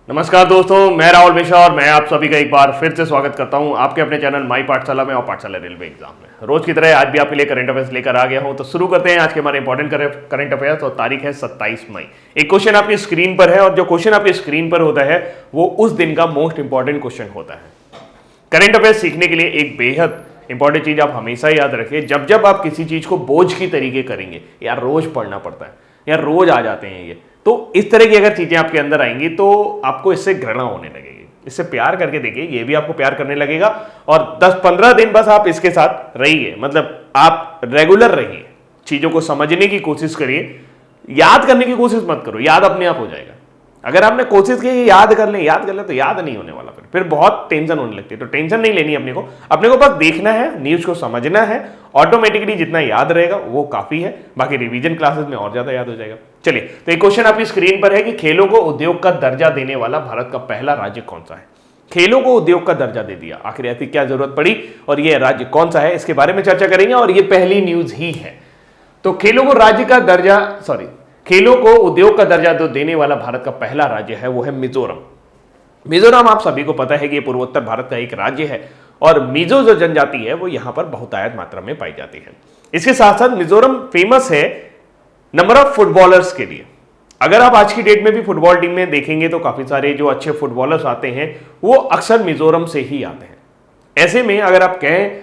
नमस्कार दोस्तों, मैं राहुल मिश्रा और मैं आप सभी का एक बार फिर से स्वागत करता हूं आपके अपने चैनल माई पाठशाला में और पाठशाला रेलवे एग्जाम में। रोज की तरह आज भी आपके लिए करंट अफेयर्स लेकर आ गया हूं। तो शुरू करते हैं आज के हमारे इंपॉर्टेंट करंट अफेयर्स और तारीख है 27 मई। एक क्वेश्चन आपकी स्क्रीन पर है और जो क्वेश्चन आपकी स्क्रीन पर होता है वो उस दिन का मोस्ट इंपॉर्टेंट क्वेश्चन होता है। करंट अफेयर्स सीखने के लिए एक बेहद इंपॉर्टेंट चीज आप हमेशा याद रखें, जब जब आप किसी चीज को बोझ की तरीके करेंगे, यार रोज पढ़ना पड़ता है, यार रोज आ जाते हैं ये, तो इस तरह की अगर चीजें आपके अंदर आएंगी तो आपको इससे घृणा होने लगेगी। इससे प्यार करके देखिए, ये भी आपको प्यार करने लगेगा और 10-15 दिन बस आप इसके साथ रहिए, मतलब आप रेगुलर रहिए, चीजों को समझने की कोशिश करिए, याद करने की कोशिश मत करो, याद अपने आप हो जाएगा। अगर आपने कोशिश की कि याद कर ले तो याद नहीं होने वाला, फिर बहुत टेंशन होने लगती है। तो टेंशन नहीं लेनी अपने को बस देखना है, न्यूज को समझना है, ऑटोमेटिकली जितना याद रहेगा वो काफी है, बाकी रिवीजन क्लासेस में और ज्यादा याद हो जाएगा। चलिए, तो एक क्वेश्चन आपकी स्क्रीन पर है कि खेलों को उद्योग का दर्जा देने वाला भारत का पहला राज्य कौन सा है। खेलों को उद्योग का दर्जा दे दिया, आखिर ऐसी क्या जरूरत पड़ी और यह राज्य कौन सा है, इसके बारे में चर्चा करेंगे और यह पहली न्यूज ही है। तो खेलों को उद्योग का दर्जा देने वाला भारत का पहला राज्य है वो है मिजोरम। मिजोरम आप सभी को पता है कि ये पूर्वोत्तर भारत का एक राज्य है और मिजो जो जनजाति है वो यहां पर बहुतायत मात्रा में पाई जाती है। इसके साथ साथ मिजोरम फेमस है नंबर ऑफ फुटबॉलर्स के लिए। अगर आप आज की डेट में भी फुटबॉल टीम में देखेंगे तो काफी सारे जो अच्छे फुटबॉलर्स आते हैं वो अक्सर मिजोरम से ही आते हैं। ऐसे में अगर आप कहें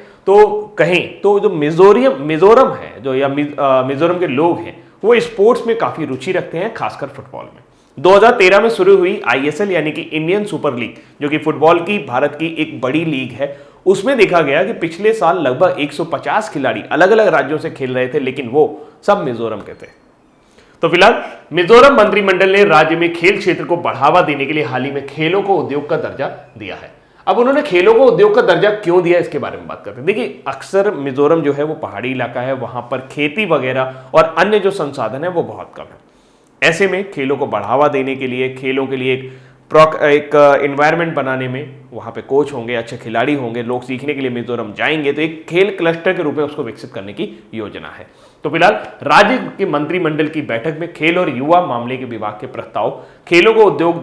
तो जो मिजोरम है जो या मिजोरम के लोग हैं वो स्पोर्ट्स में काफी रुचि रखते हैं, खासकर फुटबॉल में। 2013 में शुरू हुई आईएसएल यानी कि इंडियन सुपर लीग, जो कि फुटबॉल की भारत की एक बड़ी लीग है, उसमें देखा गया कि पिछले साल लगभग 150 खिलाड़ी अलग अलग राज्यों से खेल रहे थे, लेकिन वो सब मिजोरम के थे। तो फिलहाल मिजोरम मंत्रिमंडल ने राज्य में खेल क्षेत्र को बढ़ावा देने के लिए हाल ही में खेलों को उद्योग का दर्जा दिया है। अब उन्होंने खेलों को उद्योग का दर्जा क्यों दिया, इसके बारे में बात करते हैं। देखिए, अक्सर मिजोरम जो है वो पहाड़ी इलाका है, वहां पर खेती वगैरह और अन्य जो संसाधन है वो बहुत कम है। ऐसे में खेलों को बढ़ावा देने के लिए, खेलों के लिए एक एनवायरनमेंट बनाने में वहां पे कोच होंगे, अच्छे खिलाड़ी होंगे, लोग सीखने के लिए मिजोरम जाएंगे, तो एक खेल क्लस्टर के रूप में उसको विकसित करने की योजना है। तो फिलहाल राज्य के मंत्रिमंडल की बैठक में खेल और युवा मामले के विभाग के प्रस्ताव खेलों को उद्योग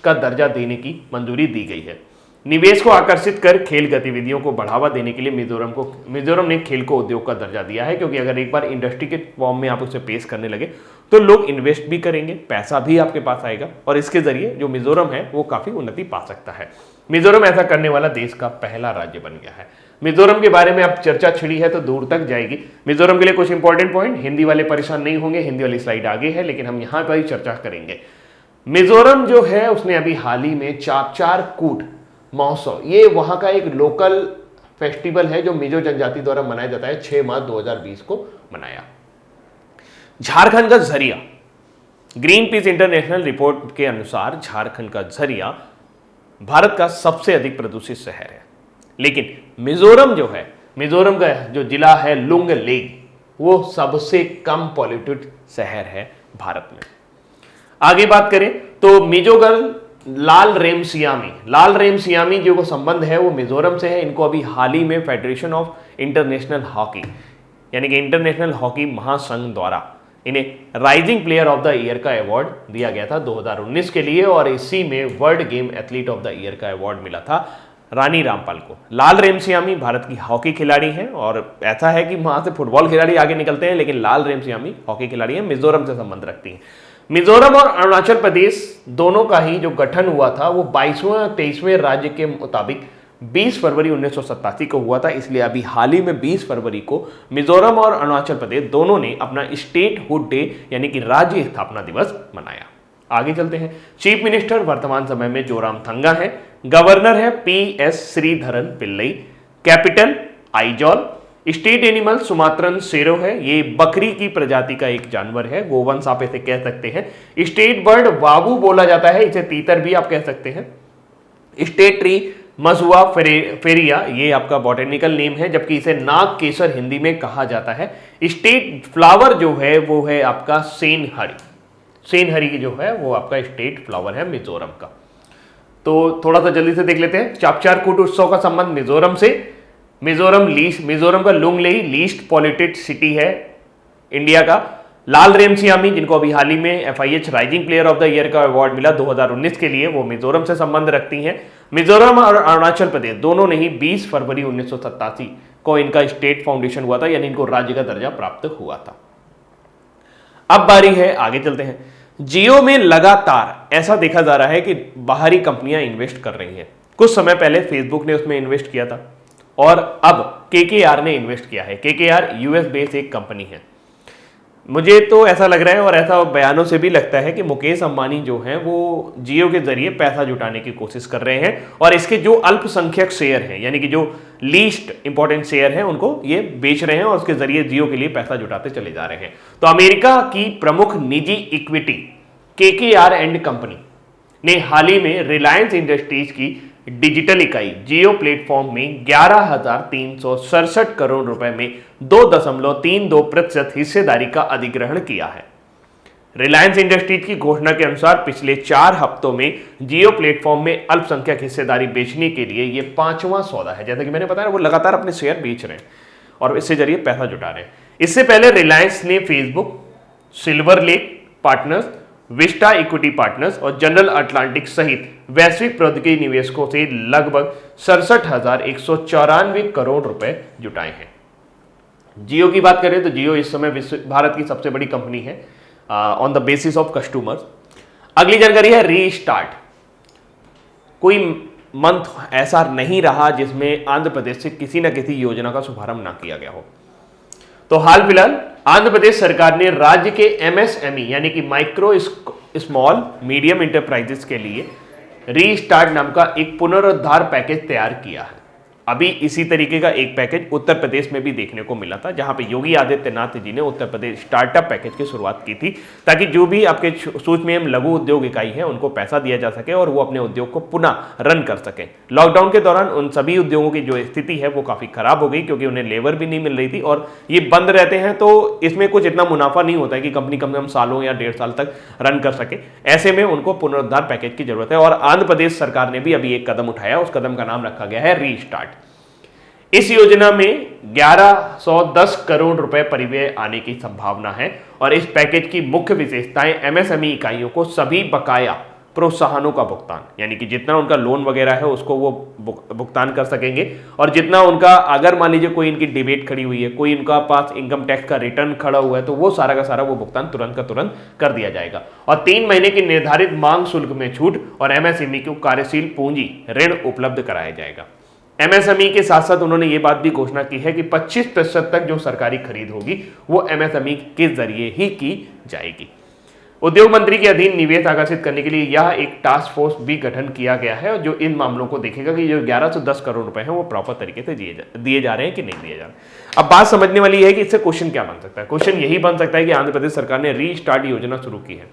का दर्जा देने की मंजूरी दी गई है। निवेश को आकर्षित कर खेल गतिविधियों को बढ़ावा देने के लिए मिजोरम ने खेल को उद्योग का दर्जा दिया है, क्योंकि अगर एक बार इंडस्ट्री के फॉर्म में आप उसे पेश करने लगे तो लोग इन्वेस्ट भी करेंगे, पैसा भी आपके पास आएगा और इसके जरिए जो मिजोरम है वो काफी उन्नति पा सकता है। मिजोरम ऐसा करने वाला देश का पहला राज्य बन गया है। मिजोरम के बारे में अब चर्चा छिड़ी है तो दूर तक जाएगी। मिजोरम के लिए कुछ इंपॉर्टेंट पॉइंट, हिंदी वाले परेशान नहीं होंगे, हिंदी वाली स्लाइड आगे है, लेकिन हम यहां पर ही चर्चा करेंगे। मिजोरम जो है उसने अभी हाल ही में चापचार कूट महोत्सव, ये वहां का एक लोकल फेस्टिवल है जो मिजो जनजाति द्वारा मनाया जाता है, 6 मार्च 2020 को मनाया। झारखंड का Jharia, green peas international report के अनुसार झारखंड का झरिया भारत का सबसे अधिक प्रदूषित शहर है, लेकिन मिजोरम का जो जिला है लुंगलेग, वो सबसे कम पॉल्यूटेड शहर है भारत में। आगे बात करें तो मिजोगर्ल लाल रेमसियामी जो को संबंध है वो मिजोरम से है। इनको अभी हाल ही में फेडरेशन ऑफ इंटरनेशनल हॉकी यानी कि इंटरनेशनल हॉकी महासंघ द्वारा इन्हें rising player of the year का अवार्ड दिया गया था 2019 के लिए, और इसी में world game athlete of the year का अवार्ड मिला था रानी रामपाल को। लाल रेमसियामी भारत की हॉकी खिलाड़ी हैं और ऐसा है कि वहां से फुटबॉल खिलाड़ी आगे निकलते हैं, लेकिन लाल रेमसियामी हॉकी खिलाड़ी हैं, मिजोरम से संबंध रखती हैं। मिजोरम और अरुणाचल प्रदेश दोनों का ही जो गठन हुआ था वो 22वें और 23वें राज्य के मुताबिक 20 फरवरी 1987 को हुआ था, इसलिए अभी हाल ही में 20 फरवरी को मिजोरम और अरुणाचल प्रदेश दोनों ने अपना स्टेटहुड डे यानी कि राज्य स्थापना दिवस मनाया। आगे चलते हैं। चीफ मिनिस्टर वर्तमान समय में जोरामथंगा है, गवर्नर है PS Sreedharan Pillai, capital Aizawl, state animal Sumatran serow है, ये बकरी की प्रजाति का एक जानवर है, गोवंश आप इसे कह सकते हैं। स्टेट बर्ड वाबू बोला जाता है, इसे तीतर भी आप कह सकते हैं। स्टेट ट्री मसुआ फेरिया, ये आपका बॉटेनिकल नेम है, जबकि इसे नाग केसर हिंदी में कहा जाता है। स्टेट फ्लावर जो है वो है आपका सेनहरी की जो है वो आपका स्टेट फ्लावर है मिजोरम का। तो थोड़ा सा जल्दी से देख लेते हैं। चापचार कूट उत्सव का संबंध मिजोरम से। मिजोरम का लुंगलेई लीस्ट पॉल्यूटेड सिटी है इंडिया का। लाल रेमसियामी, जिनको अभी हाल ही में FIH rising player of the year का अवार्ड मिला 2019 के लिए, वो मिजोरम से संबंध रखती हैं। मिजोरम और अरुणाचल प्रदेश दोनों ने ही 20 फरवरी 1987 को इनका स्टेट फाउंडेशन हुआ था, यानी इनको राज्य का दर्जा प्राप्त हुआ था। अब बारी है, आगे चलते हैं। जियो में लगातार ऐसा देखा जा रहा है कि बाहरी कंपनियां इन्वेस्ट कर रही हैं। कुछ समय पहले फेसबुक ने उसमें इन्वेस्ट किया था और अब KKR ने इन्वेस्ट किया है। KKR US बेस्ड एक कंपनी है। मुझे तो ऐसा लग रहा है और ऐसा बयानों से भी लगता है कि मुकेश अंबानी जो हैं वो जियो के जरिए पैसा जुटाने की कोशिश कर रहे हैं और इसके जो अल्पसंख्यक शेयर हैं, यानी कि जो लीस्ट इंपॉर्टेंट शेयर हैं, उनको ये बेच रहे हैं और उसके जरिए जियो के लिए पैसा जुटाते चले जा रहे हैं। तो अमेरिका की प्रमुख निजी इक्विटी KKR एंड कंपनी ने हाल ही में रिलायंस इंडस्ट्रीज की डिजिटल इकाई जियो प्लेटफॉर्म में 11,367 करोड़ रुपए में 2.32% हिस्सेदारी का अधिग्रहण किया है। रिलायंस इंडस्ट्रीज की घोषणा के अनुसार पिछले 4 हफ्तों में जियो प्लेटफॉर्म में अल्पसंख्यक हिस्सेदारी बेचने के लिए यह 5वां सौदा है। जैसा कि मैंने बताया, वो लगातार अपने शेयर बेच रहे हैं और इससे जरिए पैसा जुटा रहे हैं। इससे पहले रिलायंस ने Facebook, silver lake partners, Vista equity partners और जनरल अटलांटिक सहित वैश्विक प्रौद्योगिकी निवेशकों से लगभग 67,194 करोड़ रुपए जुटाए हैं। जियो की बात करें तो जियो इस समय भारत की सबसे बड़ी कंपनी है on the basis of customers. अगली जानकारी है रीस्टार्ट। कोई मंथ ऐसा नहीं रहा जिसमें आंध्र प्रदेश से किसी न किसी योजना का शुभारंभ ना किया गया हो। तो हाल फिलहाल आंध्र प्रदेश सरकार ने राज्य के MSME यानी कि माइक्रो स्मॉल मीडियम इंटरप्राइजेस के लिए रीस्टार्ट नाम का एक पुनरुद्धार पैकेज तैयार किया है। अभी इसी तरीके का एक पैकेज उत्तर प्रदेश में भी देखने को मिला था, जहां पे योगी आदित्यनाथ जी ने उत्तर प्रदेश स्टार्टअप पैकेज की शुरुआत की थी, ताकि जो भी आपके सूक्ष्म एवं लघु उद्योग इकाई है उनको पैसा दिया जा सके और वो अपने उद्योग को पुनः रन कर सकें। लॉकडाउन के दौरान उन सभी उद्योगों की जो स्थिति है वो काफी खराब हो गई, क्योंकि उन्हें लेबर भी नहीं मिल रही थी और ये बंद रहते हैं तो इसमें कुछ इतना मुनाफा नहीं होता है कि कंपनी कम से कम सालों या 1.5 साल तक रन कर सके। ऐसे में उनको पुनरुद्धार पैकेज की जरूरत है और आंध्र प्रदेश सरकार ने भी अभी एक कदम उठाया। उस कदम का नाम रखा गया है रीस्टार्ट। इस योजना में 1110 करोड़ रुपए परिव्यय आने की संभावना है और इस पैकेज की मुख्य विशेषताएं MSME इकाइयों को सभी बकाया प्रोत्साहनों का भुगतान, यानी कि जितना उनका लोन वगैरह है उसको वो भुगतान कर सकेंगे और जितना उनका, अगर मान लीजिए कोई इनकी डिबेट खड़ी हुई है, कोई इनका पास इनकम टैक्स का रिटर्न खड़ा हुआ है, तो वो सारा का सारा वो भुगतान तुरंत का तुरंत कर दिया जाएगा। और 3 महीने की निर्धारित मांग शुल्क में छूट और MSME को कार्यशील पूंजी ऋण उपलब्ध कराया जाएगा। MSME के साथ साथ उन्होंने ये बात भी घोषणा की है कि 25% तक जो सरकारी खरीद होगी वो MSME के जरिए ही की जाएगी। उद्योग मंत्री के अधीन निवेश आकर्षित करने के लिए यह एक टास्क फोर्स भी गठन किया गया है जो इन मामलों को देखेगा कि जो 1110 करोड़ रुपए हैं वो प्रॉपर तरीके से दिए जा रहे हैं कि नहीं दिए जा रहे हैं। अब बात समझने वाली है कि इससे क्वेश्चन क्या बन सकता है। क्वेश्चन यही बन सकता है कि आंध्र प्रदेश सरकार ने रीस्टार्ट योजना शुरू की है,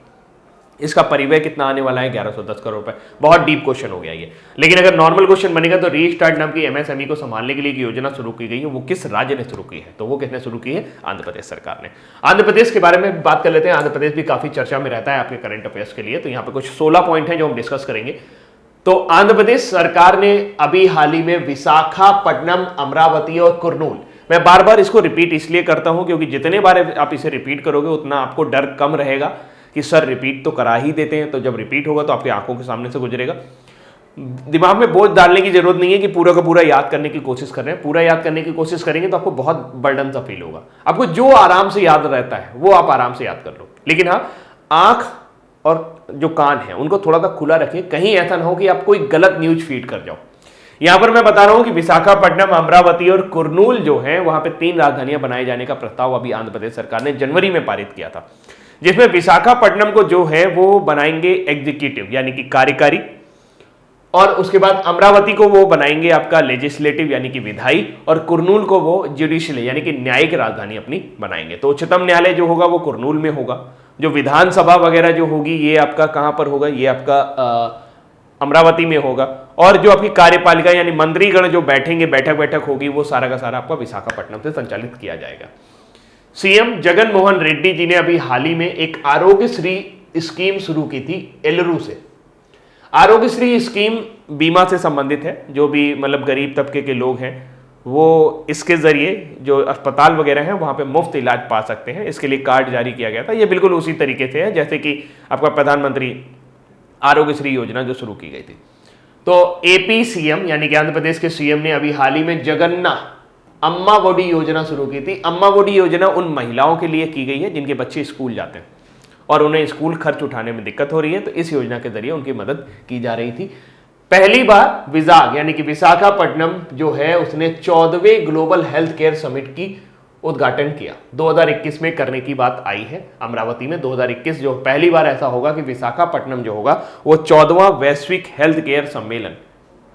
इसका परिव्यय कितना आने वाला है? 1110 करोड़ रुपए। बहुत डीप क्वेश्चन हो गया ये, लेकिन अगर नॉर्मल क्वेश्चन बनेगा तो रीस्टार्ट नाम की MSME को संभालने के लिए एक योजना शुरू की गई है, वो किस राज्य ने शुरू की है? तो वो किसने शुरू की है? आंध्र प्रदेश सरकार ने। आंध्र प्रदेश के बारे में बात कर लेते हैं। आंध्र प्रदेश भी काफी चर्चा में रहता है आपके करंट अफेयर्स के लिए, तो यहाँ पे कुछ 16 पॉइंट है जो हम डिस्कस करेंगे। तो आंध्र प्रदेश सरकार ने अभी हाल ही में विशाखापट्टनम, अमरावती और कुर्नूल, मैं बार बार इसको रिपीट इसलिए करता हूं क्योंकि जितने बार आप इसे रिपीट करोगे उतना आपको डर कम रहेगा कि सर रिपीट तो करा ही देते हैं, तो जब रिपीट होगा तो आपकी आंखों के सामने से गुजरेगा। दिमाग में बोझ डालने की जरूरत नहीं है कि पूरा का पूरा याद करने की कोशिश कर रहे हैं। पूरा याद करने की कोशिश करेंगे तो आपको बहुत बर्डन सा फील होगा। आपको जो आराम से याद रहता है वो आप आराम से याद कर लो, लेकिन हाँ, आंख और जो कान है उनको थोड़ा सा खुला रखिए, कहीं ऐसा ना हो कि आप कोई गलत न्यूज फीड कर जाओ। यहां पर मैं बता रहा हूं कि विशाखापट्टनम, अमरावती और कुर्नूल जो है वहां पे 3 राजधानियां बनाए जाने का प्रस्ताव अभी आंध्र प्रदेश सरकार ने जनवरी में पारित किया था, जिसमें विशाखापट्टनम को जो है वो बनाएंगे एग्जीक्यूटिव यानी कि कार्यकारी, और उसके बाद अमरावती को वो बनाएंगे आपका लेजिस्लेटिव यानी कि विधायी, और कुर्नूल को वो जुडिशियल यानी कि न्यायिक राजधानी अपनी बनाएंगे। तो उच्चतम न्यायालय जो होगा वो कुर्नूल में होगा, जो विधानसभा वगैरह जो होगी ये आपका कहां पर होगा? ये आपका अमरावती में होगा, और जो आपकी कार्यपालिका यानी मंत्रीगण जो बैठेंगे, बैठक होगी, वो सारा का सारा आपका विशाखापट्टनम से संचालित किया जाएगा। सीएम जगन मोहन रेड्डी जी ने अभी हाल ही में एक आरोग्यश्री स्कीम शुरू की थी एलरू से। आरोग्यश्री स्कीम बीमा से संबंधित है, जो भी मतलब गरीब तबके के लोग हैं वो इसके ज़रिए जो अस्पताल वगैरह हैं वहाँ पे मुफ्त इलाज पा सकते हैं। इसके लिए कार्ड जारी किया गया था। ये बिल्कुल उसी तरीके से है जैसे कि आपका प्रधानमंत्री आरोग्यश्री योजना जो शुरू की गई थी। तो एपी सीएम यानी कि आंध्र प्रदेश के सीएम ने अभी हाल ही में जगन्ना अम्मा वोडी योजना शुरू की थी। अम्मा वोडी योजना उन महिलाओं के लिए की गई है जिनके बच्चे स्कूल जाते हैं और उन्हें स्कूल खर्च उठाने में दिक्कत हो रही है, तो इस योजना के जरिए उनकी मदद की जा रही थी। पहली बार विजाग यानी कि विशाखापट्टनम जो है उसने 14वें ग्लोबल हेल्थ केयर समिट की उद्घाटन किया। 2021 में करने की बात आई है अमरावती में। 2021 जो पहली बार ऐसा होगा कि विशाखापट्टनम जो होगा वो 14वां वैश्विक हेल्थ केयर सम्मेलन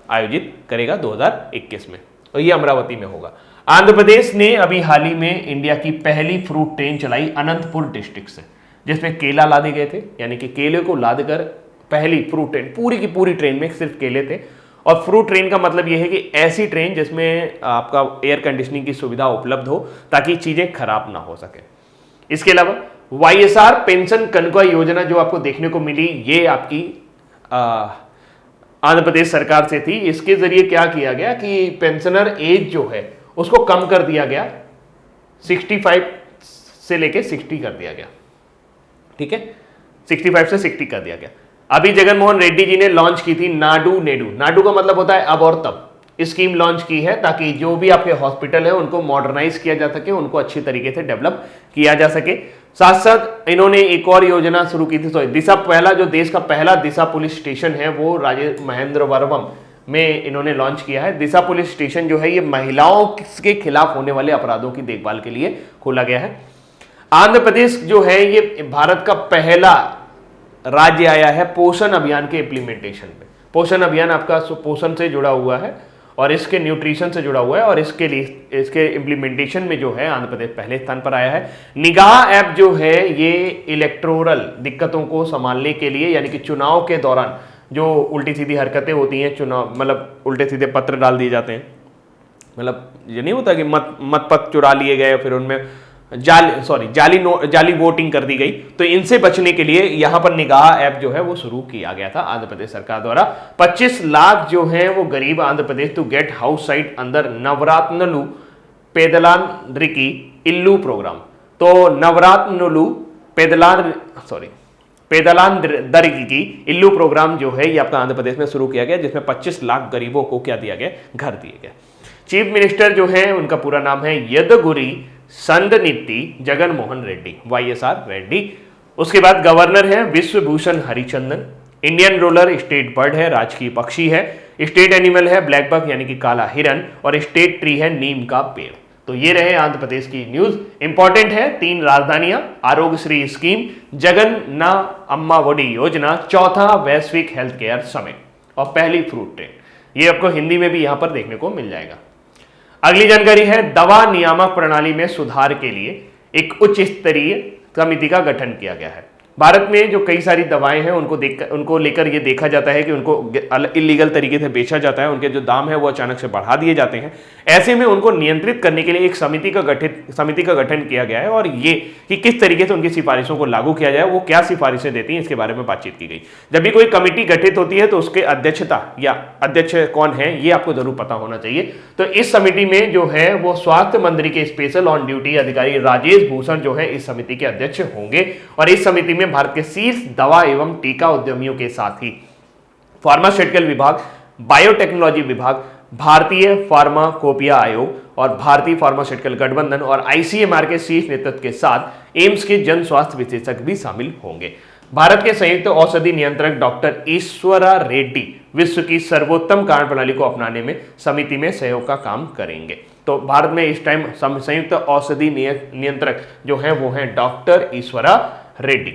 आयोजित करेगा 2021 में, और ये अमरावती में होगा। आंध्र प्रदेश ने अभी हाल ही में इंडिया की पहली फ्रूट ट्रेन चलाई अनंतपुर डिस्ट्रिक्ट से, जिसमें केला लादे गए थे, यानी कि केले को लाद कर पहली फ्रूट ट्रेन, पूरी की पूरी ट्रेन में सिर्फ केले थे। और फ्रूट ट्रेन का मतलब यह है कि ऐसी ट्रेन जिसमें आपका एयर कंडीशनिंग की सुविधा उपलब्ध हो ताकि चीजें खराब ना हो सके। इसके अलावा वाईएसआर पेंशन कनका योजना जो आपको देखने को मिली, ये आपकी आंध्र प्रदेश सरकार से थी। इसके जरिए क्या किया गया कि पेंशनर एज जो है उसको कम कर दिया गया, 65 से लेके 60 कर दिया गया। ठीक है, 65 से 60 कर दिया गया। अभी जगनमोहन रेड्डी जी ने लॉन्च की थी नाडू नेडू। नाडू का मतलब होता है अब और तब। स्कीम लॉन्च की है ताकि जो भी आपके हॉस्पिटल है उनको मॉडर्नाइज किया जा सके, उनको अच्छी तरीके से डेवलप किया जा सके। साथ साथ इन्होंने एक और योजना शुरू की थी, दिशा, पहला जो देश का पहला दिशा पुलिस स्टेशन है वो राजेंद्रवरम में इन्होंने लॉन्च किया है। दिशा पुलिस स्टेशन जो है ये महिलाओं के खिलाफ होने वाले अपराधों की देखभाल के लिए खोला गया है। आंध्र प्रदेश जो है ये भारत का पहला राज्य आया है पोषण अभियान के इम्प्लीमेंटेशन में। पोषण अभियान आपका पोषण से जुड़ा हुआ है और इसके न्यूट्रिशन से जुड़ा हुआ है, और इसके लिए इसके इम्प्लीमेंटेशन में जो है आंध्र प्रदेश पहले स्थान पर आया है। निगाह ऐप जो है ये इलेक्टोरल दिक्कतों को संभालने के लिए, यानी कि चुनाव के दौरान जो उल्टी सीधी हरकतें होती हैं, चुनाव मतलब उल्टे सीधे पत्र डाल दिए जाते हैं, मतलब ये नहीं होता कि मत पत्र चुरा लिए गए फिर उनमें जाली वोटिंग कर दी गई, तो इनसे बचने के लिए यहां पर निगाह ऐप जो है वो शुरू किया गया था आंध्र प्रदेश सरकार द्वारा। 25 लाख जो है वो गरीब Andhra Pradesh to get house site अंदर नवरात्नलू पेदलांद्रिकी इल्लू प्रोग्राम। तो नवरात्नलू पेदलांद्रिकी इल्लू प्रोग्राम जो है ये आपका आंध्र प्रदेश में शुरू किया गया, जिसमें 25 लाख गरीबों को क्या दिया गया, घर दिए गए। चीफ मिनिस्टर जो है उनका पूरा नाम है यदगुरी संदनित्ति जगनमोहन रेड्डी, वाईएसआर रेड्डी। उसके बाद गवर्नर है Biswabhusan Harichandan. Indian roller state bird है, राजकीय पक्षी है। स्टेट एनिमल है ब्लैक बक यानी कि काला हिरन, और स्टेट ट्री है नीम का पेड़। तो ये रहे आंध्र प्रदेश की न्यूज। इंपॉर्टेंट है 3 राजधानियां, आरोग्यश्री स्कीम, जगन्ना अम्मा वोडी योजना, चौथा वैश्विक हेल्थ केयर समिट और पहली फ्रूट ट्रेन। ये आपको हिंदी में भी यहां पर देखने को मिल जाएगा। अगली जानकारी है दवा नियामक प्रणाली में सुधार के लिए एक उच्च स्तरीय समिति का गठन किया गया है। भारत में जो कई सारी दवाएं हैं उनको लेकर ये देखा जाता है कि उनको इलीगल तरीके से बेचा जाता है, उनके जो दाम है वो अचानक से बढ़ा दिए जाते हैं। ऐसे में उनको नियंत्रित करने के लिए एक समिति का गठन किया गया है, और ये कि किस तरीके से उनकी सिफारिशों को लागू किया जाए, वो क्या सिफारिशें देती हैं, इसके बारे में बातचीत की गई। जब भी कोई कमेटी गठित होती है तो उसके अध्यक्षता या अध्यक्ष कौन है ये आपको जरूर पता होना चाहिए। तो इस समिति में जो है वो स्वास्थ्य मंत्री के स्पेशल ऑन ड्यूटी अधिकारी राजेश भूषण जो है इस समिति के अध्यक्ष होंगे, और इस समिति में भारत के शीर्ष दवा एवं टीका उद्यमियों के साथ ही फार्मास्यूटिकल विभाग, बायोटेक्नोलॉजी विभाग, भारतीय फार्माकोपिया आयोग और भारतीय फार्मास्यूटिकल गठबंधन और आईसीएमआर के शीर्ष नेतृत्व के साथ एम्स के जन स्वास्थ्य विशेषज्ञ भी शामिल होंगे। भारत के संयुक्त औषधि नियंत्रक डॉक्टर ईश्वरा रेड्डी विश्व की सर्वोत्तम कार्यप्रणाली को अपनाने में समिति में सहयोग का काम करेंगे। तो भारत में इस टाइम संयुक्त औषधि नियंत्रक जो हैं वो हैं डॉक्टर ईश्वरा रेड्डी।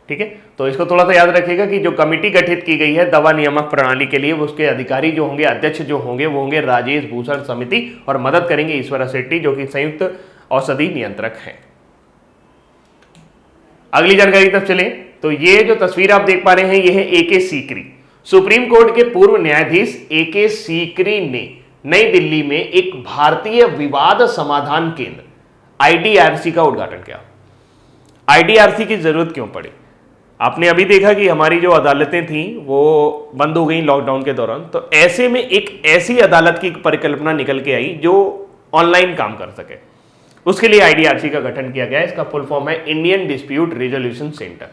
ठीक है, तो इसको थोड़ा सा याद रखिएगा कि जो कमेटी गठित की गई है दवा नियामक प्रणाली के लिए, उसके अधिकारी जो होंगे, अध्यक्ष जो होंगे वो होंगे राजेश भूषण समिति, और मदद करेंगे ईश्वरा शेट्टी जो कि संयुक्त औषधि नियंत्रक हैं। अगली जानकारी तब चले तो ये जो तस्वीर आप देख पा रहे हैं ये है एके सीकरी। सुप्रीम कोर्ट के पूर्व न्यायाधीश एके सीकरी ने नई दिल्ली में एक भारतीय विवाद समाधान केंद्र आईडीआरसी का उद्घाटन किया। आईडीआरसी की जरूरत क्यों पड़ी? आपने अभी देखा कि हमारी जो अदालतें थी वो बंद हो गई लॉकडाउन के दौरान, तो ऐसे में एक ऐसी अदालत की परिकल्पना निकल के आई जो ऑनलाइन काम कर सके। उसके लिए आईडीआरसी का गठन किया गया। इसका फुल फॉर्म है इंडियन डिस्प्यूट रेजोल्यूशन सेंटर।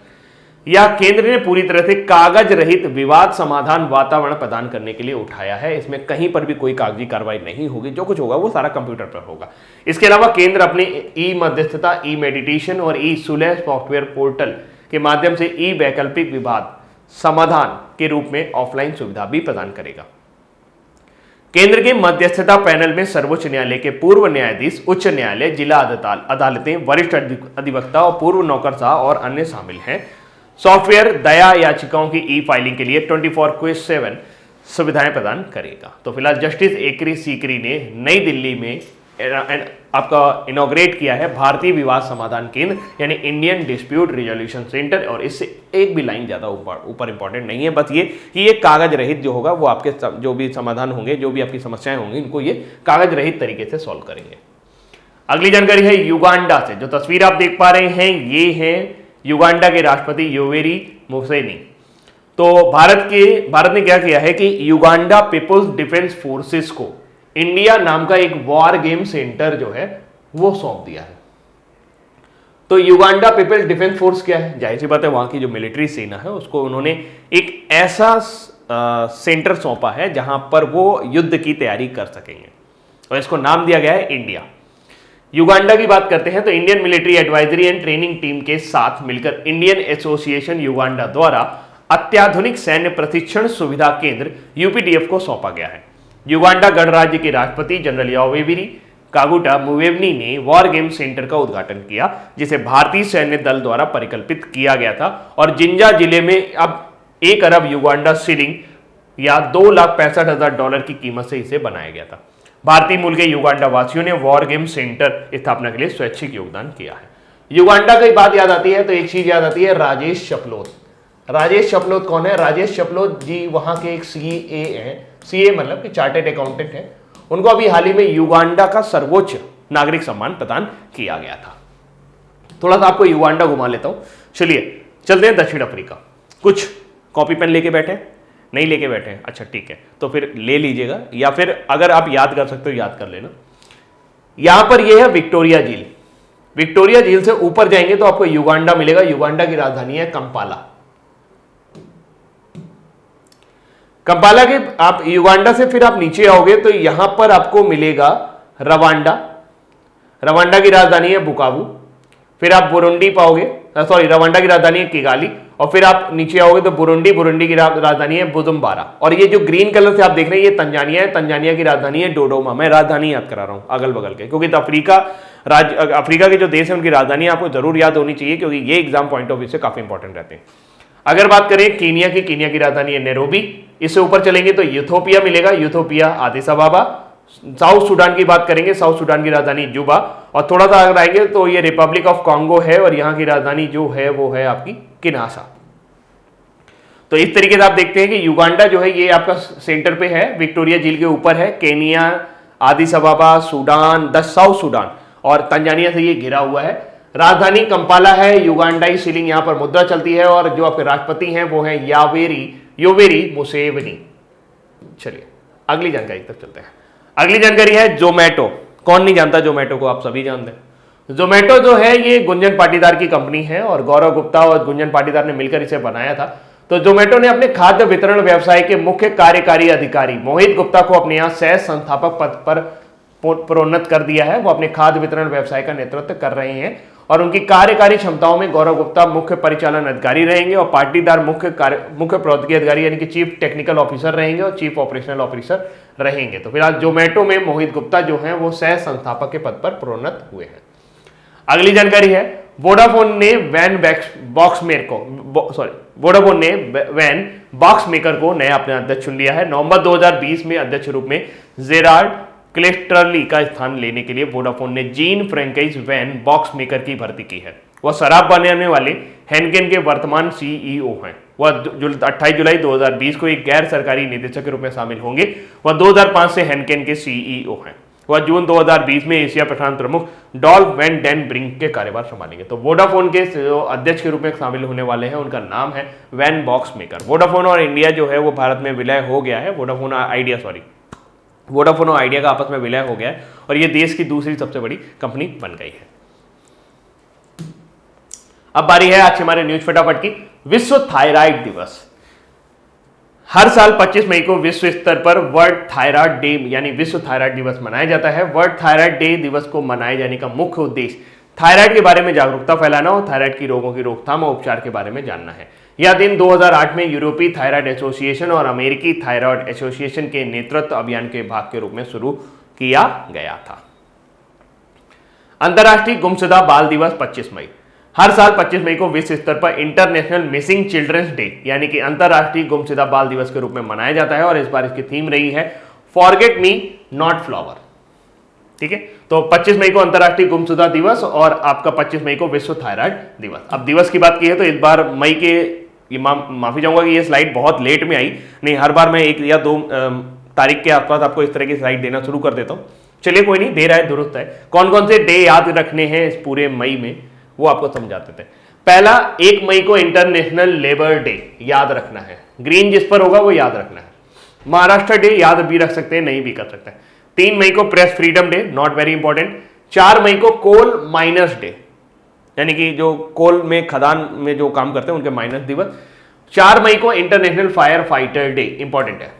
यह केंद्र ने पूरी तरह से कागज रहित विवाद समाधान वातावरण प्रदान करने के लिए उठाया है। इसमें कहीं पर भी कोई कागजी कार्रवाई नहीं होगी, जो कुछ होगा वो सारा कंप्यूटर पर होगा। इसके अलावा केंद्र अपने ई मध्यस्थता, ई मेडिटेशन और ई सुलह सॉफ्टवेयर पोर्टल के माध्यम से ई वैकल्पिक विवाद समाधान के रूप में ऑफलाइन सुविधा भी प्रदान करेगा। केंद्र के मध्यस्थता पैनल में सर्वोच्च न्यायालय के पूर्व न्यायाधीश, उच्च न्यायालय, जिला अदालतें, वरिष्ठ अधिवक्ता और पूर्व नौकरशाह और अन्य शामिल हैं। सॉफ्टवेयर दया याचिकाओं की ई फाइलिंग के लिए 24/7 सुविधाएं प्रदान करेगा। तो फिलहाल जस्टिस एकरी सीकरी ने नई दिल्ली में आपका इनॉग्रेट किया है भारतीय विवाद समाधान केंद्र, यानी इंडियन डिस्प्यूट रिजोल्यूशन सेंटर। और इससे एक भी लाइन ज्यादा ऊपर इंपॉर्टेंट नहीं है, बस ये कि ये कागज रहित जो होगा वो आपके जो भी समाधान होंगे, जो भी आपकी समस्याएं होंगी, इनको ये कागज रहित तरीके से सॉल्व करेंगे। अगली जानकारी है युगांडा से। जो तस्वीर आप देख पा रहे हैं ये है युगांडा के राष्ट्रपति योवेरी मुसेवेनी। तो भारत ने क्या किया है कि युगांडा पीपुल्स डिफेंस फोर्सेस को इंडिया नाम का एक वॉर गेम सेंटर जो है वो सौंप दिया है। तो युगांडा पीपल्स डिफेंस फोर्स क्या है? जाहिर सी बात है वहां की जो मिलिट्री सेना है उसको उन्होंने एक ऐसा सेंटर सौंपा है जहां पर वो युद्ध की तैयारी कर सकेंगे और इसको नाम दिया गया है इंडिया। युगांडा की बात करते हैं तो Indian military advisory and training team के साथ मिलकर इंडियन एसोसिएशन युगांडा द्वारा अत्याधुनिक सैन्य प्रशिक्षण सुविधा केंद्र यूपीडीएफ को सौंपा गया है। युगांडा गणराज्य के राष्ट्रपति जनरल योवेरी कागुटा मुसेवेनी ने वॉर गेम सेंटर का उद्घाटन किया, जिसे भारतीय सैन्य दल द्वारा परिकल्पित किया गया था और जिंजा जिले में अब 1 अरब युगांडा सिलिंग या $2,65,000 की कीमत से इसे बनाया गया था। भारतीय मूल के युगांडा वासियों ने वॉर गेम सेंटर स्थापना के लिए स्वैच्छिक योगदान किया है। युगांडा की बात याद आती है तो एक चीज याद आती है, राजेश चपलोत। राजेश चपलोत कौन है? राजेश चपलोत जी वहां के एक सीए हैं, सीए मतलब कि चार्टेड अकाउंटेंट है। उनको अभी हाल ही में युगांडा का सर्वोच्च नागरिक सम्मान प्रदान किया गया था। थोड़ा सा आपको युगांडा घुमा लेता हूं। चलिए चलते हैं दक्षिण अफ्रीका। कुछ कॉपी पेन लेके बैठे? नहीं लेके बैठे? अच्छा ठीक है, तो फिर ले लीजिएगा, या फिर अगर आप याद कर सकते हो याद कर लेना। यहां पर यह है विक्टोरिया झील। विक्टोरिया झील से ऊपर जाएंगे तो आपको युगांडा मिलेगा। युगांडा की राजधानी है कंपाला। कंपाला के आप युगांडा से फिर आप नीचे आओगे तो यहां पर आपको मिलेगा रवांडा। रवांडा की राजधानी है बुकावू। फिर आप बुरुंडी पाओगे, सॉरी रवांडा की राजधानी है किगाली। और फिर आप नीचे आओगे तो बुरुंडी की राजधानी है बुजुम्बारा। और ये जो ग्रीन कलर से आप देख रहे हैं ये तंजानिया है। तंजानिया की राजधानी है डोडोमा। मैं राजधानी याद करा रहा हूं अगल बगल के, क्योंकि अफ्रीका के जो देश है उनकी राजधानी आपको जरूर याद होनी चाहिए, क्योंकि ये एग्जाम पॉइंट ऑफ व्यू से काफी इंपॉर्टेंट रहते हैं। अगर बात करें कीनिया की राजधानी है नैरोबी। इससे ऊपर चलेंगे तो यूथोपिया मिलेगा, यूथोपिया आदिस अबाबा। साउथ सूडान की बात करेंगे, साउथ सूडान की राजधानी जुबा। और थोड़ा सा अगर आएंगे तो ये रिपब्लिक ऑफ कांगो है और यहाँ की राजधानी जो है वो है आपकी किनाशा। तो इस तरीके से आप देखते हैं कि युगांडा जो है ये आपका सेंटर पे है, विक्टोरिया झील के ऊपर है। केनिया, आदिस अबाबा, सूडान, साउथ सूडान और तंजानिया से ये घिरा हुआ है। राजधानी कंपाला है। युगांडाई सिलिंग यहाँ पर मुद्रा चलती है और जो आपके राष्ट्रपति हैं वो हैं योवेरी मुसेवेनी। चलिए अगली जानकारी तक चलते हैं। अगली जानकारी है जोमेटो। कौन नहीं जानता जोमेटो को? आप सभी जानते हैं। जोमेटो जो है ये गुंजन पाटीदार की कंपनी है और गौरव गुप्ता और गुंजन पाटीदार ने मिलकर इसे बनाया था। तो जोमेटो ने अपने खाद्य वितरण व्यवसाय के मुख्य कार्यकारी अधिकारी मोहित गुप्ता को अपने यहां सह संस्थापक पद पर प्रोन्नत कर दिया है। वो अपने खाद्य वितरण व्यवसाय का नेतृत्व कर रहे हैं और उनकी कार्यकारी क्षमताओं में गौरव गुप्ता मुख्य परिचालन अधिकारी रहेंगे और पाटीदार मुख्य प्रौद्योगिकी अधिकारी यानी कि चीफ टेक्निकल ऑफिसर रहेंगे और चीफ ऑपरेशनल ऑफिसर रहेंगे। तो फिलहाल जोमेटो में मोहित गुप्ता जो है वो सह संस्थापक के पद पर प्रोन्नत हुए हैं। अगली जानकारी है वोडाफोन ने वैन बॉक्स मेकर को नया अपना अध्यक्ष चुन लिया है। नवंबर 2020 में अध्यक्ष रूप में जेरार्ड क्लेस्टरली का स्थान लेने के लिए वोडाफोन ने जीन फ्रैंकाइज वैन बॉक्स मेकर की भर्ती की है। वह शराब बनाने वाले हेनकेन के वर्तमान सीईओ हैं। वह 28 जुलाई 2020 को एक गैर सरकारी निदेशक के रूप में शामिल होंगे। वह 2005 से हेनकेन के सीईओ हैं। वह जून 2020 में एशिया प्रशांत प्रमुख डॉल्फ वैन डेन ब्रिंक के कार्यभार संभालेंगे। तो वोडाफोन के जो अध्यक्ष के रूप में शामिल होने वाले हैं उनका नाम है वैन बॉक्समेकर। वोडाफोन और इंडिया जो है वो भारत में विलय हो गया है, वोडाफोन और आइडिया का आपस में विलय हो गया है और ये देश की दूसरी सबसे बड़ी कंपनी बन गई है। अब बारी है आज हमारे न्यूज फटाफट की। विश्व थायराइड दिवस। हर साल 25 मई को विश्व स्तर पर वर्ल्ड थायराइड डे यानी विश्व थायराइड दिवस मनाया जाता है। वर्ल्ड थायराइड डे दिवस को मनाए जाने का मुख्य उद्देश्य थायराइड के बारे में जागरूकता फैलाना और थायराइड की रोगों की रोकथाम और उपचार के बारे में जानना है। यह दिन 2008 में यूरोपीय थायराइड एसोसिएशन और अमेरिकी थायराइड एसोसिएशन के नेतृत्व अभियान के भाग के रूप में शुरू किया गया था। अंतर्राष्ट्रीय गुमशुदा बाल दिवस 25 मई। हर साल 25 मई को विश्व स्तर पर इंटरनेशनल मिसिंग चिल्ड्रंस डे यानी कि अंतर्राष्ट्रीय गुमशुदा बाल दिवस के रूप में मनाया जाता है और इस बार इसकी थीम रही है फॉरगेट मी नॉट फ्लावर। ठीक है, तो 25 मई को अंतर्राष्ट्रीय गुमशुदा दिवस और आपका 25 मई को विश्व थायराइड दिवस। अब दिवस की बात की है तो इस बार मई के ये माफी चाहूंगा कि ये स्लाइड बहुत लेट में आई, नहीं हर बार मैं 1 या 2 तारीख के आसपास आपको इस तरह की स्लाइड देना शुरू कर देता हूं। चलिए कोई नहीं, दे रहा है दुरुस्त है। कौन कौन से डे याद रखने हैं इस पूरे मई में वो आपको समझाते थे। पहला 1 मई को इंटरनेशनल लेबर डे याद रखना है, ग्रीन जिस पर होगा वो याद रखना है। महाराष्ट्र डे याद भी रख सकते हैं, नहीं भी कर सकते हैं। 3 मई को press freedom day, not very important. 4 मई को कोल माइनर्स डे यानी कि जो कोल में खदान में जो काम करते हैं उनके माइनर्स दिवस। 4 मई को international fire fighter day, important है।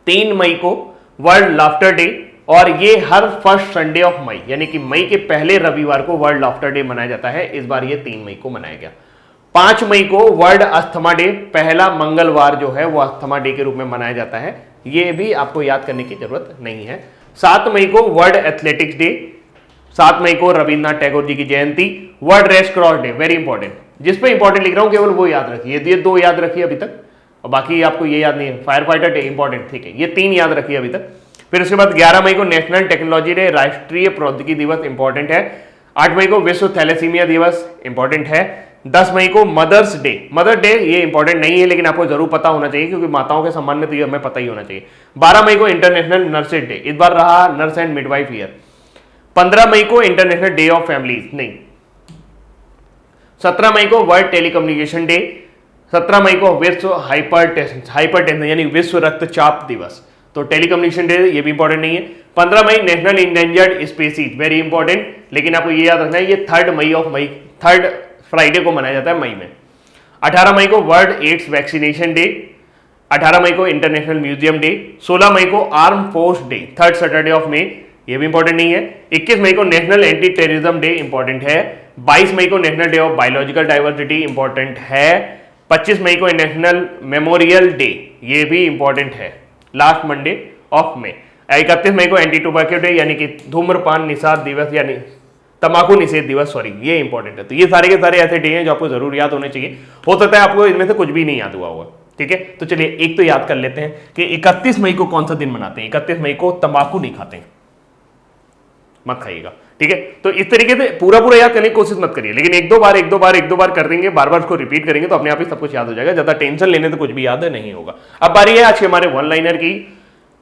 3 मई को वर्ल्ड लाफ्टर डे और ये हर फर्स्ट संडे ऑफ मई यानी कि मई के पहले रविवार को वर्ल्ड लाफ्टर डे मनाया जाता है। इस बार ये 3 मई को मनाया गया। 5 मई को वर्ल्ड अस्थमा डे, पहला मंगलवार जो है वो अस्थमा डे के रूप में मनाया जाता है, ये भी आपको याद करने की जरूरत नहीं है। 7 मई को वर्ल्ड एथलेटिक्स डे। 7 मई को रविन्द्रनाथ टैगोर जी की जयंती। World red cross day, very important, जिस पे इंपॉर्टेंट लिख रहा हूं केवल वो याद रखिए। ये 2 याद रखिए अभी तक और बाकी आपको ये याद नहीं है। फायर फाइटर डे इंपॉर्टेंट, ठीक है, ये 3 याद रखिए अभी तक। फिर उसके बाद 11 मई को नेशनल टेक्नोलॉजी डे, राष्ट्रीय प्रौद्योगिकी दिवस, इंपॉर्टेंट है। 8 मई को विश्व थैलेसीमिया दिवस, इंपॉर्टेंट है। 10 मई को मदर्स डे। मदर डे ये इंपॉर्टेंट नहीं है लेकिन आपको जरूर पता होना चाहिए क्योंकि माताओं के सम्मान में तो ये हमें पता ही होना चाहिए। 12 मई को इंटरनेशनल नर्सेज डे, इस बार रहा नर्स एंड मिडवाइफ ईयर। 15 मई को इंटरनेशनल डे ऑफ फैमिलीज, नहीं। 17 मई को वर्ल्ड टेलीकम्युनिकेशन डे। 17 मई को विश्व हाइपरटेंशन यानी विश्व रक्तचाप दिवस, तो टेलीकम्युनिकेशन डे ये भी इंपॉर्टेंट नहीं है। 15 मई national endangered species, very important, लेकिन आपको ये याद रखना है ये 3rd फ्राइडे को मनाया जाता है मई में। 18 मई को वर्ल्ड एड्स वैक्सीनेशन डे। 18 मई को इंटरनेशनल म्यूजियम डे। 16 मई को arm force day, 3rd Saturday of मई, ये भी इंपॉर्टेंट नहीं है। 21 मई को national anti terrorism day, important है। 22 मई को national day of biological diversity, important है। 25 मई को नेशनल मेमोरियल डे, ये भी इंपॉर्टेंट है, लास्ट मंडे ऑफ मई। 31 मई को एंटी टोबैको डे यानी कि धूम्रपान निषेध दिवस यानी तंबाकू निषेध दिवस, सॉरी, ये इंपॉर्टेंट है। तो ये सारे के सारे ऐसे डे हैं जो आपको जरूर याद होने चाहिए। हो सकता है आपको इनमें से कुछ भी नहीं याद हुआ होगा, ठीक है। तो चलिए एक तो याद कर लेते हैं कि 31 मई को कौन सा दिन मनाते हैं। 31 मई को तंबाकू नहीं खाते हैं, मत खाइएगा, ठीक है। तो इस तरीके से पूरा याद करने की कोशिश मत करिए, लेकिन एक दो बार कर देंगे, बार बार उसको रिपीट करेंगे तो अपने आप ही सब कुछ याद हो जाएगा। ज्यादा टेंशन लेने से कुछ भी याद नहीं होगा। अब बारी है आज के हमारे वन लाइनर की।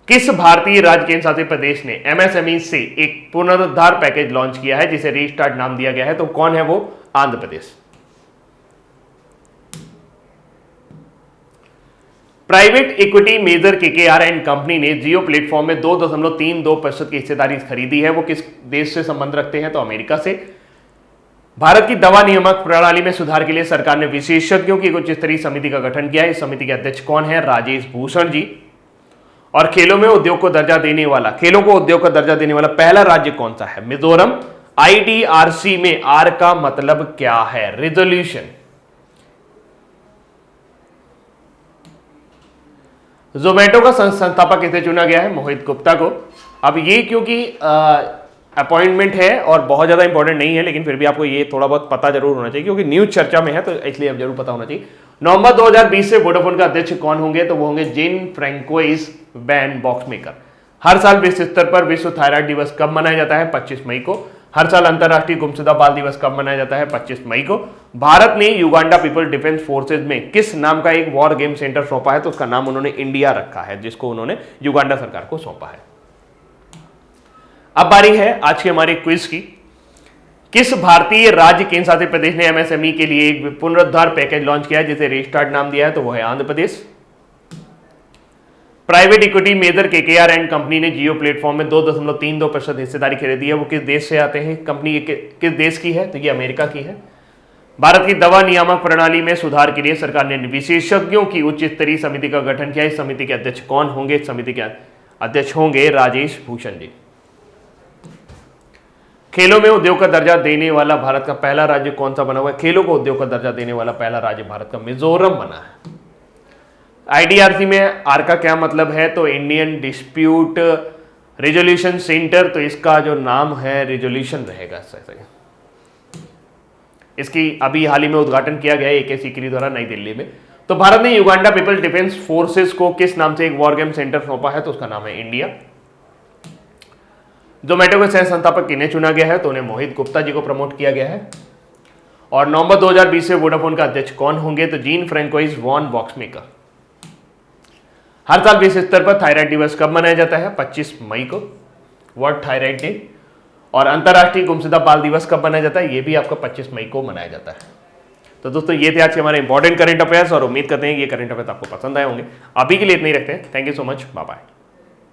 किस भारतीय राज्य केंद्र शासित प्रदेश ने एमएसएमई से एक पुनरुद्धार पैकेज लॉन्च किया है जिसे रीस्टार्ट नाम दिया गया है, तो कौन है वो? Andhra Pradesh. Private equity major KKR and company ने जियो प्लेटफॉर्म में 2.32% की हिस्सेदारी खरीदी है। वो किस देश से संबंध रखते हैं? तो अमेरिका से। भारत की दवा नियामक प्रणाली में सुधार के लिए सरकार ने विशेषज्ञों की एक उच्च स्तरीय समिति का गठन किया है। इस समिति के अध्यक्ष कौन है? राजेश भूषण जी। और खेलों को उद्योग का दर्जा देने वाला पहला राज्य कौन सा है? मिजोरम। आईडीआरसी में आर का मतलब क्या है? रिजोल्यूशन। जोमेटो का संस्थापक किसे चुना गया है? मोहित गुप्ता को। अब ये क्योंकि अपॉइंटमेंट है और बहुत ज्यादा इंपॉर्टेंट नहीं है, लेकिन फिर भी आपको ये थोड़ा बहुत पता जरूर होना चाहिए क्योंकि न्यूज चर्चा में है, तो इसलिए अब जरूर पता होना चाहिए। नवंबर 2020 से वोडाफोन का अध्यक्ष कौन होंगे? तो वो होंगे जिन फ्रैंकोइस वैन बॉक्समेकर। हर साल विश्व स्तर पर विश्व थायराइड दिवस कब मनाया जाता है? 25 मई को। हर साल अंतरराष्ट्रीय गुमशुदा बाल दिवस कब मनाया जाता है? 25 मई को। भारत ने युगांडा पीपल डिफेंस फोर्सेज में किस नाम का एक वॉर गेम सेंटर सौंपा है? तो उसका नाम उन्होंने इंडिया रखा है, जिसको उन्होंने युगांडा सरकार को सौंपा है। अब बारी है आज के हमारे क्विज की। किस भारतीय राज्य केंद्र शासित प्रदेश ने एमएसएमई के लिए एक पुनरुद्धार पैकेज लॉन्च किया है जिसे रीस्टार्ट नाम दिया है? तो वो है Andhra Pradesh. Private equity major KKR and company ने जियो प्लेटफॉर्म में 2.32% हिस्सेदारी खरीदी है। वो किस देश से आते हैं? कंपनी किस देश की है? तो ये अमेरिका की है। भारत की दवा नियामक प्रणाली में सुधार के लिए सरकार ने विशेषज्ञों की उच्च स्तरीय समिति का गठन किया। इस समिति के अध्यक्ष कौन होंगे? इस समिति के अध्यक्ष होंगे राजेश भूषण जी। खेलों में उद्योग का दर्जा देने वाला भारत का पहला राज्य कौन सा बना हुआ है? खेलों को उद्योग का दर्जा देने वाला पहला राज्य भारत का मिजोरम बना है। आईडीआरसी में आर का क्या मतलब है? तो इंडियन डिस्प्यूट रिजोल्यूशन सेंटर, तो इसका जो नाम है रिजोल्यूशन रहेगा। इसकी अभी हाल ही में उद्घाटन किया गया है एके सीकरी द्वारा नई दिल्ली में। तो भारत ने युगांडा पीपल डिफेंस फोर्सेस को किस नाम से एक वॉर गेम सेंटर सौंपा है? तो उसका नाम है इंडिया। जोमेटो के सह संस्थापक किन्हें चुना गया है? तो उन्हें मोहित गुप्ता जी को प्रमोट किया गया है। और नवंबर 2020 से वोडाफोन का अध्यक्ष कौन होंगे? तो जीन फ्रेंकोइज वॉन बॉक्समेकर। हर साल विश्व स्तर पर थायराइड दिवस कब मनाया जाता है? 25 मई को, वर्ल्ड थायराइड डे। और अंतर्राष्ट्रीय गुमशुदा बाल दिवस कब मनाया जाता है? ये भी आपका 25 मई को मनाया जाता है। तो दोस्तों ये थे आज के हमारे इंपॉर्टेंट करंट अफेयर्स और उम्मीद करते हैं ये करंट अफेयर्स आपको पसंद आए होंगे। अभी के लिए इतना ही रखते हैं। Thank you so much, bye bye.